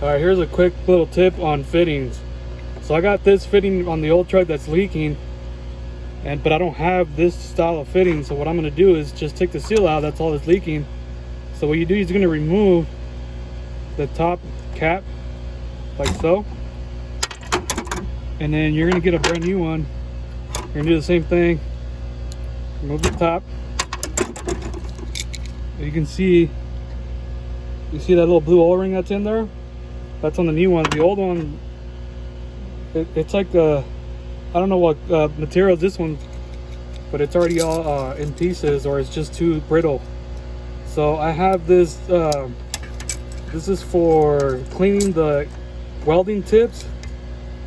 All right, here's a quick little tip on fittings. So I got this fitting on the old truck that's leaking, but I don't have this style of fitting. So what I'm gonna do is just take the seal out. That's all that's leaking. So what you do is you're gonna remove the top cap like so, and then you're gonna get a brand new one. You're gonna do the same thing. Remove the top. You can see, you see that little blue O-ring that's in there? That's on the new one. The old one, it's like I don't know what material is this one, but it's already all in pieces, or it's just too brittle. So I have this. This is for cleaning the welding tips.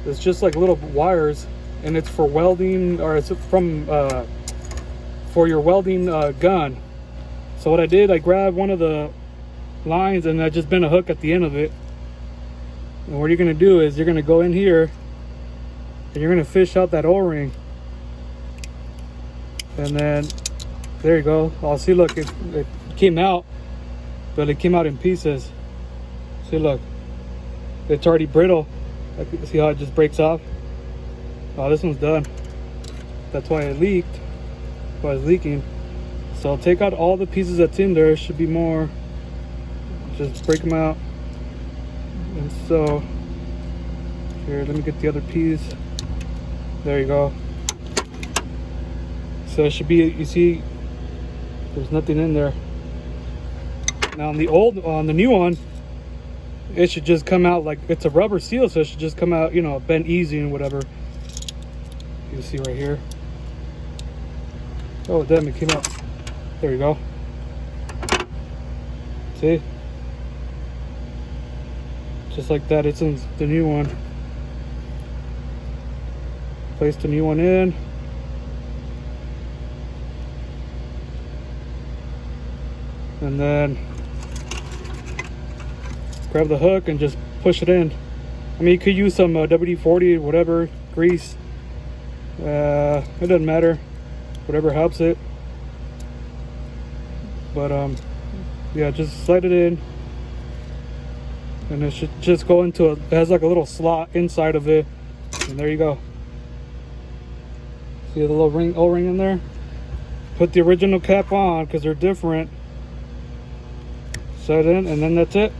It's just like little wires, and it's for welding, or it's from for your welding gun. So what I did, I grabbed one of the lines and I just bent a hook at the end of it. And what you're gonna do is you're gonna go in here and you're gonna fish out that O-ring, and then there you go. Oh, see, look, it came out, but it came out in pieces. See, look, it's already brittle. See how it just breaks off? Oh, this one's done. That's why it leaked. That's why it's leaking. So I'll take out all the pieces that's in there. Should be more. Just break them out. And so here, let me get the other piece. There you go. So it should be, you see, there's nothing in there. Now on the new one, it should just come out like, it's a rubber seal, so it should just come out, you know, bent easy and whatever. You see right here. Oh damn, it came out. There you go. See? Just like that, it's in the new one. Place the new one in. And then grab the hook and just push it in. I mean, you could use some WD-40, whatever, grease. It doesn't matter. Whatever helps it. But yeah, just slide it in. And it should just go into it has like a little slot inside of it. And there you go. See the little O-ring in there? Put the original cap on because they're different. Set in, and then that's it.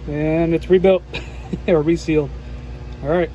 And it's rebuilt or resealed. All right.